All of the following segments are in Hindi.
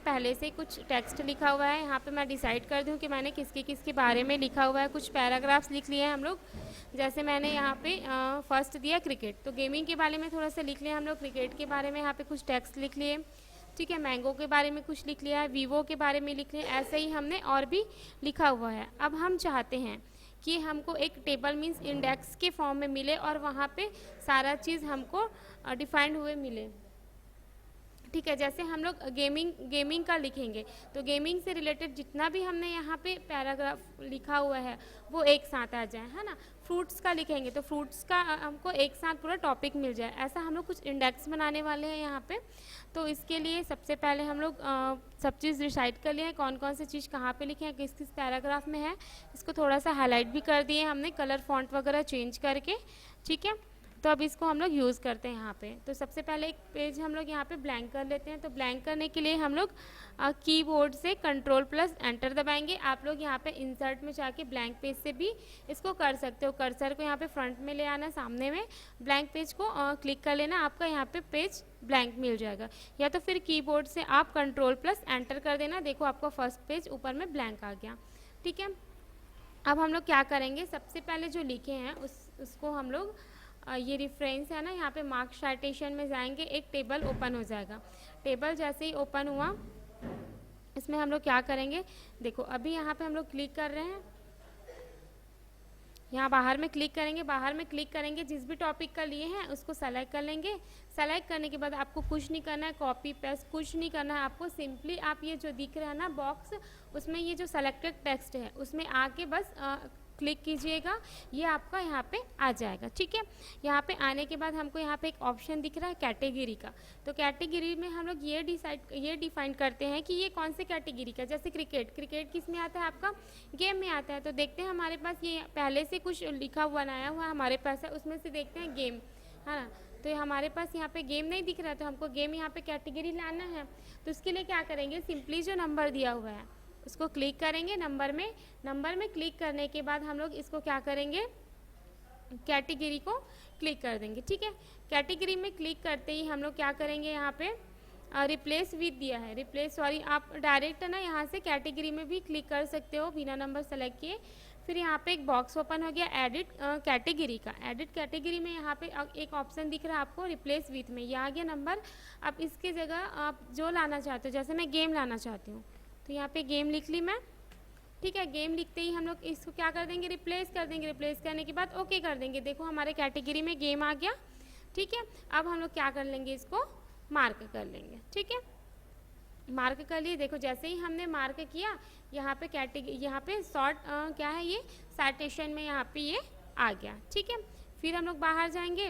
पहले से कुछ टेक्स्ट लिखा हुआ है, यहाँ पे मैं डिसाइड कर दूँ कि मैंने किसके किसके बारे में लिखा हुआ है। कुछ पैराग्राफ्स लिख लिए हैं हम लोग, जैसे मैंने यहाँ पे फर्स्ट दिया क्रिकेट, तो गेमिंग के बारे में थोड़ा सा लिख लिया हम लोग, क्रिकेट के बारे में यहाँ पे कुछ टेक्स्ट लिख लिए, ठीक है। मैंगो के बारे में कुछ लिख लिया है, वीवो के बारे में लिख लिया, ऐसे ही हमने और भी लिखा हुआ है। अब हम चाहते हैं कि हमको एक टेबल मीन्स इंडेक्स के फॉर्म में मिले और वहाँ पे सारा चीज़ हमको डिफाइंड हुए मिले, ठीक है। जैसे हम लोग गेमिंग का लिखेंगे तो गेमिंग से रिलेटेड जितना भी हमने यहाँ पे पैराग्राफ लिखा हुआ है वो एक साथ आ जाए, है ना। फ्रूट्स का लिखेंगे तो फ्रूट्स का हमको एक साथ पूरा टॉपिक मिल जाए, ऐसा हम लोग कुछ इंडेक्स बनाने वाले हैं यहाँ पे। तो इसके लिए सबसे पहले हम लोग सब चीज़ डिसाइड कर लिए हैं, कौन कौन सी चीज़ कहाँ पे लिखे हैं, किस किस पैराग्राफ में है। इसको थोड़ा सा हाईलाइट भी कर दिए हमने कलर फॉन्ट वगैरह चेंज करके, ठीक है। तो अब इसको हम लोग यूज़ करते हैं यहाँ पे। तो सबसे पहले एक पेज हम लोग यहाँ पे ब्लैंक कर लेते हैं। तो ब्लैंक करने के लिए हम लोग कीबोर्ड से Ctrl+Enter दबाएंगे। आप लोग यहाँ पे इंसर्ट में जाके ब्लैंक पेज से भी इसको कर सकते हो। कर्सर को यहाँ पे फ्रंट में ले आना, सामने में ब्लैंक पेज को क्लिक कर लेना, आपका यहाँ पे पेज ब्लैंक मिल जाएगा। या तो फिर कीबोर्ड से आप Ctrl+Enter कर देना, देखो आपका फर्स्ट पेज ऊपर में ब्लैंक आ गया, ठीक है। अब हम लोग क्या करेंगे, सबसे पहले जो लिखे हैं उसको हम लोग ये रेफरेंस है ना, यहाँ पे मार्क साइटेशन में जाएंगे, एक टेबल ओपन हो जाएगा। टेबल जैसे ही ओपन हुआ इसमें हम लोग क्या करेंगे, देखो अभी यहाँ पे हम लोग क्लिक कर रहे हैं, यहाँ बाहर में क्लिक करेंगे, बाहर में क्लिक करेंगे, जिस भी टॉपिक का लिए हैं उसको सेलेक्ट कर लेंगे। सेलेक्ट करने के बाद आपको कुछ नहीं करना है, कॉपी पेस्ट कुछ नहीं करना है आपको, सिंपली आप ये जो दिख रहा है ना बॉक्स, उसमें ये जो सेलेक्टेड टेक्स्ट है उसमें आके बस क्लिक कीजिएगा, ये आपका यहाँ पे आ जाएगा, ठीक है। यहाँ पे आने के बाद हमको यहाँ पे एक ऑप्शन दिख रहा है कैटेगरी का। तो कैटेगरी में हम लोग ये डिफाइन करते हैं कि ये कौन से कैटेगरी का, जैसे क्रिकेट किस में आता है, आपका गेम में आता है। तो देखते हैं हमारे पास ये पहले से कुछ लिखा हुआ नया हुआ हमारे पास है, उसमें से देखते हैं गेम, है ना। तो हमारे पास यहाँ पे गेम नहीं दिख रहा है, तो हमको गेम यहाँ पे कैटेगरी लाना है। तो उसके लिए क्या करेंगे, सिंपली जो नंबर दिया हुआ है उसको क्लिक करेंगे, नंबर में क्लिक करने के बाद हम लोग इसको क्या करेंगे, कैटेगरी को क्लिक कर देंगे, ठीक है। कैटेगरी में क्लिक करते ही हम लोग क्या करेंगे, यहाँ पे रिप्लेस विद दिया है, आप डायरेक्ट ना यहाँ से कैटेगरी में भी क्लिक कर सकते हो बिना नंबर सेलेक्ट किए। फिर यहाँ पे एक बॉक्स ओपन हो गया एडिट कैटेगरी का। एडिट कैटेगरी में यहाँ पे एक ऑप्शन दिख रहा है आपको रिप्लेस विथ में, ये आ गया नंबर। अब इसके जगह आप जो लाना चाहते हो, जैसे मैं गेम लाना चाहती हूँ तो यहाँ पे गेम लिख ली मैं, ठीक है। गेम लिखते ही हम लोग इसको क्या कर देंगे, रिप्लेस कर देंगे। रिप्लेस करने के बाद ओके कर देंगे, देखो हमारे कैटेगरी में गेम आ गया, ठीक है। अब हम लोग क्या कर लेंगे, इसको मार्क कर लेंगे, ठीक है। मार्क कर लिए, देखो जैसे ही हमने मार्क किया यहाँ पे यहाँ पे शॉर्ट क्या है ये साइटेशन में यहाँ पे ये आ गया, ठीक है। फिर हम लोग बाहर जाएंगे,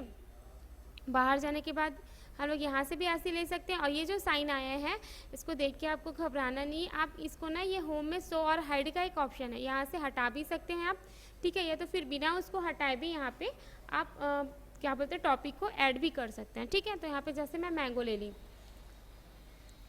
बाहर जाने के बाद हम लोग यहाँ से भी ऐसे ले सकते हैं। और ये जो साइन आया है इसको देख के आपको घबराना नहीं है, आप इसको ना ये होम में शो और हाइड का एक ऑप्शन है, यहाँ से हटा भी सकते हैं आप, ठीक है। या तो फिर बिना उसको हटाए भी यहाँ पे आप क्या बोलते हैं टॉपिक को ऐड भी कर सकते हैं, ठीक है। तो यहाँ पे जैसे मैं मैंगो ले ली,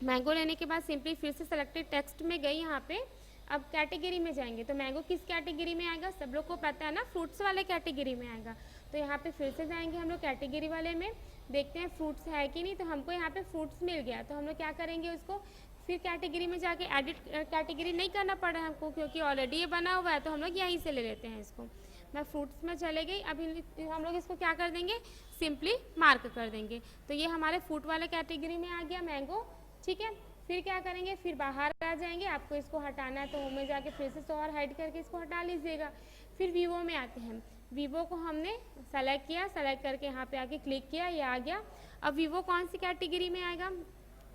मैंगो लेने के बाद सिंपली फिर से सेलेक्टेड टेक्स्ट में गई, यहाँ पे अब कैटेगरी में जाएंगे तो मैंगो किस कैटेगरी में आएगा, सब लोग को पता है ना, फ्रूट्स वाले कैटेगरी में आएगा। तो यहाँ पे फिर से जाएंगे हम लोग कैटेगरी वाले में, देखते हैं फ्रूट्स है कि नहीं। तो हमको यहाँ पे फ्रूट्स मिल गया, तो हम लोग क्या करेंगे उसको फिर कैटेगरी में जाके एडिट कैटेगरी नहीं करना पड़ रहा है हमको, क्योंकि ऑलरेडी ये बना हुआ है, तो हम लोग यहीं से ले लेते हैं इसको। मैं फ्रूट्स में चले गई, अभी हम लोग इसको क्या कर देंगे, सिंपली मार्क कर देंगे। तो ये हमारे फ्रूट वाले कैटेगरी में आ गया मैंगो, ठीक है। फिर क्या करेंगे, फिर बाहर आ जाएंगे, आपको इसको हटाना है तो होम में जाके फिर से शो और हाइड करके इसको हटा लीजिएगा। फिर वीवो में आते हैं, वीवो को हमने सेलेक्ट किया, सेलेक्ट करके यहाँ पे आके क्लिक किया, ये आ गया। अब वीवो कौन सी कैटेगरी में आएगा,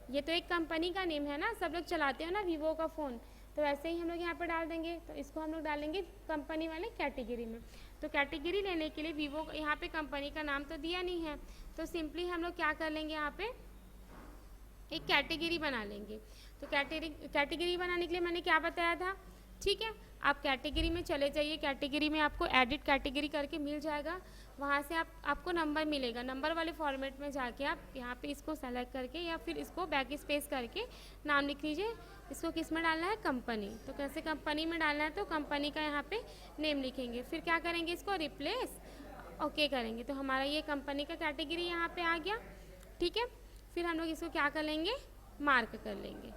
ये तो एक कंपनी का नेम है ना, सब लोग चलाते हो ना वीवो का फ़ोन, तो वैसे ही हम लोग यहाँ पर डाल देंगे। तो इसको हम लोग डालेंगे कंपनी वाले कैटेगरी में। तो कैटेगरी लेने के लिए वीवो यहाँ पे कंपनी का नाम तो दिया नहीं है, तो सिंपली हम लोग क्या कर लेंगे, यहाँ पे एक कैटेगरी बना लेंगे। तो कैटेगरी बनाने के लिए मैंने क्या बताया था, ठीक है। आप कैटेगरी में चले जाइए, कैटेगरी में आपको एडिट कैटेगरी करके मिल जाएगा, वहाँ से आपको नंबर मिलेगा, नंबर वाले फॉर्मेट में जाके आप यहाँ पे इसको सेलेक्ट करके या फिर इसको बैक स्पेस करके नाम लिख लीजिए। इसको किस में डालना है, कंपनी। तो कैसे कंपनी में डालना है, तो कंपनी का यहाँ पे नेम लिखेंगे। फिर क्या करेंगे, इसको रिप्लेस ओके करेंगे, तो हमारा ये कंपनी का कैटेगरी यहाँ पे आ गया, ठीक है। फिर हम लोग इसको क्या कर लेंगे, मार्क कर लेंगे।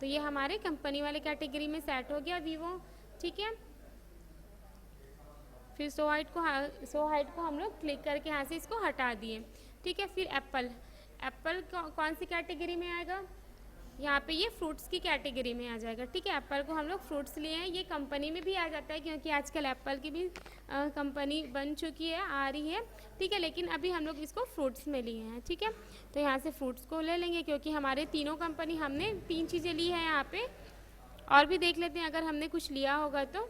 तो ये हमारे कंपनी वाले कैटेगरी में सेट हो गया वीवो। ठीक है, फिर शो हाइट को हम लोग क्लिक करके यहाँ से इसको हटा दिए। ठीक है, फिर एप्पल कौन सी कैटेगरी में आएगा, यहाँ पे ये फ्रूट्स की कैटेगरी में आ जाएगा। ठीक है, एप्पल को हम लोग फ्रूट्स लिए हैं, ये कंपनी में भी आ जाता है क्योंकि आजकल एप्पल की भी कंपनी बन चुकी है, आ रही है। ठीक है, लेकिन अभी हम लोग इसको फ्रूट्स में लिए हैं। ठीक है, तो यहाँ से फ्रूट्स को ले लेंगे क्योंकि हमारे तीनों कंपनी हमने 3 चीज़ें ली है यहाँ पे। और भी देख लेते हैं अगर हमने कुछ लिया होगा तो।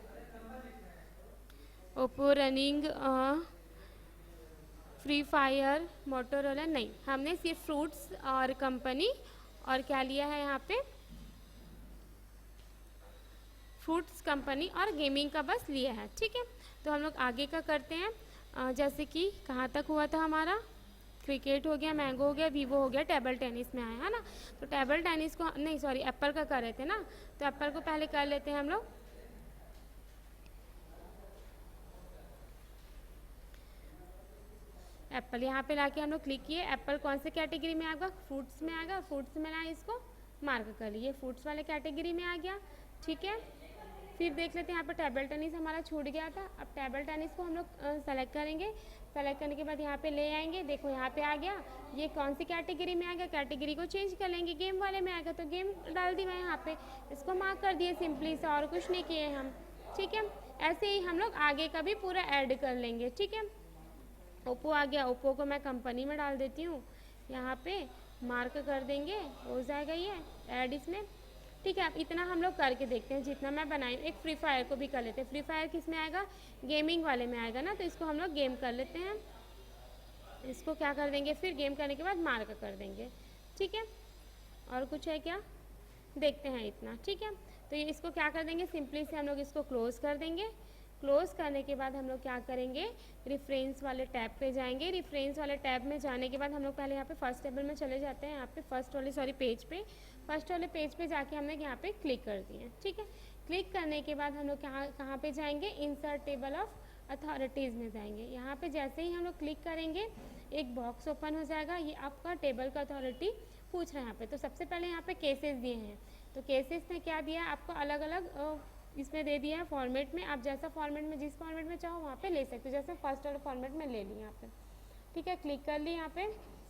Oppo, running, free fire, Motorola, नहीं, हमने सिर्फ फ्रूट्स और कंपनी और क्या लिया है यहाँ पे, फ्रूट्स, कंपनी और गेमिंग का बस लिया है। ठीक है, तो हम लोग आगे का करते हैं। जैसे कि कहाँ तक हुआ था हमारा, क्रिकेट हो गया, मैंगो हो गया, वीवो हो गया, टेबल टेनिस में आया है ना। तो टेबल टेनिस को नहीं, सॉरी, एप्पल का कर रहे थे ना, तो एप्पल को पहले कर लेते हैं हम लोग। एप्पल यहाँ पे लाके हम लोग क्लिक किए, एप्पल कौन से कैटेगरी में आएगा, फ्रूट्स में आएगा, फ्रूट्स में ना इसको मार्क कर लिए, फ्रूट्स वाले कैटेगरी में आ गया। ठीक है, फिर देख लेते हैं यहाँ पर टेबल टेनिस हमारा छूट गया था। अब टेबल टेनिस को हम लोग सेलेक्ट करेंगे, सेलेक्ट करने के बाद यहाँ पे ले आएंगे, देखो यहाँ पे आ गया, ये कौन सी कैटेगरी में आ गया, कैटेगरी को चेंज कर लेंगे, गेम वाले में आएगा तो गेम डाल दी मैं यहाँ पे, इसको मार्क कर दिए सिंपली से, और कुछ नहीं किए हम। ठीक है, ऐसे ही हम लोग आगे का भी पूरा ऐड कर लेंगे। ठीक है, ओप्पो आ गया, ओप्पो को मैं कंपनी में डाल देती हूँ, यहाँ पे मार्क कर देंगे, हो जाएगा ये ऐड इसमें। ठीक है, अब इतना हम लोग करके देखते हैं जितना मैं बनाई। एक फ्री फायर को भी कर लेते हैं, फ्री फायर किस में आएगा, गेमिंग वाले में आएगा ना, तो इसको हम लोग गेम कर लेते हैं, इसको क्या कर देंगे, फिर गेम करने के बाद मार्क कर देंगे। ठीक है, और कुछ है क्या, देखते हैं इतना। ठीक है, तो ये इसको क्या कर देंगे, सिंपली से हम लोग इसको क्लोज कर देंगे। क्लोज करने के बाद हम लोग क्या करेंगे, रेफरेंस वाले टैब पे जाएंगे। रेफरेंस वाले टैब में जाने के बाद हम लोग पहले यहाँ पे फर्स्ट टेबल में चले जाते हैं, यहाँ पे फर्स्ट वाले पेज पे जाके हमने यहाँ पे क्लिक कर दिए। ठीक है, क्लिक करने के बाद हम लोग कहाँ पे जाएंगे, इंसर्ट टेबल ऑफ अथॉरिटीज़ में जाएंगे। यहाँ पे जैसे ही हम लोग क्लिक करेंगे एक बॉक्स ओपन हो जाएगा, ये आपका टेबल का अथॉरिटी पूछ रहा है यहाँ पे। तो सबसे पहले यहाँ पे केसेस दिए हैं, तो केसेस में क्या दिया है आपको, अलग अलग इसमें दे दिया है फॉर्मेट में, आप जैसा फॉर्मेट में, जिस फॉर्मेट में चाहो वहाँ पे ले सकते हो, जैसे फर्स्ट वाले फॉर्मेट में ले ली यहाँ पे। ठीक है, क्लिक कर ली यहाँ पे,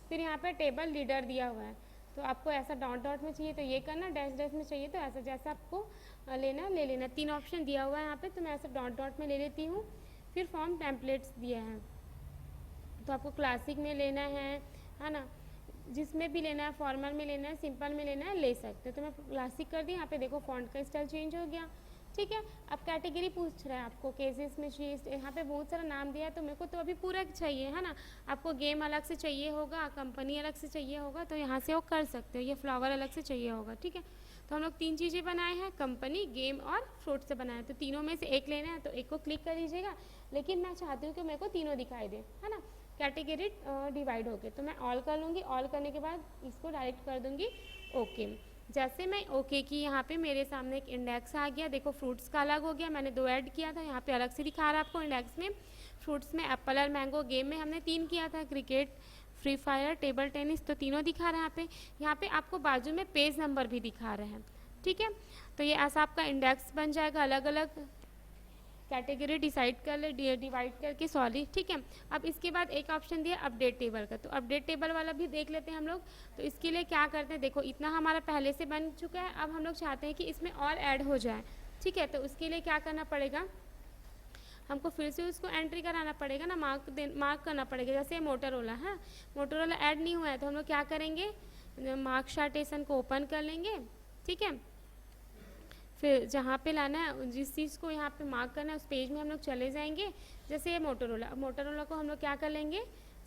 फिर यहाँ पे टेबल लीडर दिया हुआ है, तो आपको ऐसा डॉट डॉट में चाहिए तो ये करना, डैश डैश में चाहिए तो ऐसा, जैसा आपको लेना ले लेना। 3 ऑप्शन दिया हुआ है यहाँ पे, तो मैं ऐसा डॉट डॉट में ले लेती हूँ। फिर फॉर्म टेम्पलेट्स दिया है, तो आपको क्लासिक में लेना है ना, जिसमें भी लेना है, फॉर्मल में लेना है, सिंपल में लेना है, ले सकते हो। तो मैं क्लासिक कर दी, यहाँ पे देखो फॉन्ट का स्टाइल चेंज हो गया। ठीक है, अब कैटेगरी पूछ रहा है आपको, केसेस में चाहिए, यहाँ पे बहुत सारा नाम दिया है, तो मेरे को तो अभी पूरा चाहिए है ना। आपको गेम अलग से चाहिए होगा, कंपनी अलग से चाहिए होगा, तो यहाँ से वो कर सकते हो, ये फ्लावर अलग से चाहिए होगा। ठीक है, तो हम लोग 3 चीज़ें बनाए हैं, कंपनी, गेम और फ्रूट से बनाए, तो तीनों में से एक लेना है तो एक को क्लिक कर लीजिएगा, लेकिन मैं चाहती हूँ कि मेरे को तीनों दिखाई दे, है ना, कैटेगरी डिवाइड हो गए, तो मैं ऑल कर लूँगी। ऑल करने के बाद इसको डायरेक्ट कर दूँगी ओके। जैसे मैं ओके की, यहाँ पे मेरे सामने एक इंडेक्स आ गया, देखो फ्रूट्स का अलग हो गया, मैंने 2 ऐड किया था, यहाँ पे अलग से दिखा रहा है आपको इंडेक्स में। फ्रूट्स में एप्पल और मैंगो, गेम में हमने 3 किया था, cricket, free fire, table tennis, तो तीनों दिखा रहा है यहाँ पे आपको बाजू में पेज नंबर भी दिखा रहे हैं। ठीक है, तो ये ऐसा आपका इंडेक्स बन जाएगा, अलग अलग कैटेगरी डिवाइड करके, सॉरी। ठीक है, अब इसके बाद एक ऑप्शन दिया अपडेट टेबल का, तो अपडेट टेबल वाला भी देख लेते हैं हम लोग। तो इसके लिए क्या करते हैं, देखो इतना हमारा पहले से बन चुका है, अब हम लोग चाहते हैं कि इसमें और ऐड हो जाए। ठीक है, तो उसके लिए क्या करना पड़ेगा, हमको फिर से उसको एंट्री कराना पड़ेगा ना, मार्क करना पड़ेगा। जैसे मोटोरोला है, मोटोरोला ऐड नहीं हुआ है, तो हम लोग क्या करेंगे, मार्क शार्टेशन को ओपन कर लेंगे। ठीक है, फिर जहाँ पे लाना है, जिस चीज़ को यहाँ पे मार्क करना है, उस पेज में हम लोग चले जाएंगे। जैसे ये मोटोरोला को हम लोग क्या कर लेंगे,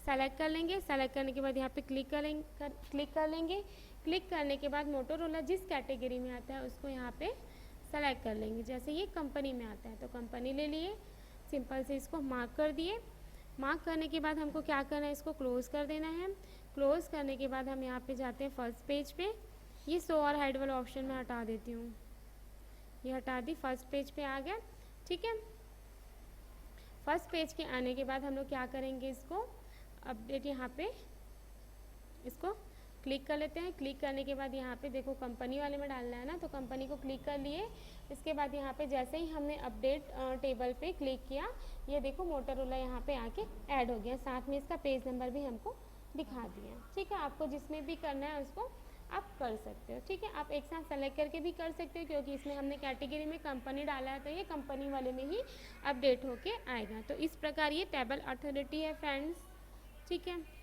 सेलेक्ट कर लेंगे। सेलेक्ट करने के बाद यहाँ पे क्लिक कर लेंगे। क्लिक करने के बाद मोटोरोला जिस कैटेगरी में आता है उसको यहाँ पे सेलेक्ट कर लेंगे। जैसे ये कंपनी में आता है तो कंपनी ले लिए, सिंपल से इसको मार्क कर दिए। मार्क करने के बाद हमको क्या करना है, इसको क्लोज़ कर देना है। क्लोज़ करने के बाद हम यहाँ पे जाते हैं फर्स्ट पेज पे। ये शो और हाइड वाला ऑप्शन मैं हटा देती हूँ, ये हटा दी, फर्स्ट पेज पे आ गया। ठीक है, फर्स्ट पेज के आने के बाद हम लोग क्या करेंगे, इसको अपडेट यहाँ पे इसको क्लिक कर लेते हैं। क्लिक करने के बाद यहाँ पे देखो कंपनी वाले में डालना है ना, तो कंपनी को क्लिक कर लिए। इसके बाद यहाँ पे जैसे ही हमने अपडेट टेबल पे क्लिक किया, ये देखो मोटोरोला यहाँ पे आके ऐड हो गया, साथ में इसका पेज नंबर भी हमको दिखा दिया। ठीक है, आपको जिसमें भी करना है उसको आप कर सकते हो। ठीक है, आप एक साथ सेलेक्ट करके भी कर सकते हो, क्योंकि इसमें हमने कैटेगरी में कंपनी डाला है तो ये कंपनी वाले में ही अपडेट होके आएगा। तो इस प्रकार ये टेबल अथॉरिटी है फ्रेंड्स। ठीक है।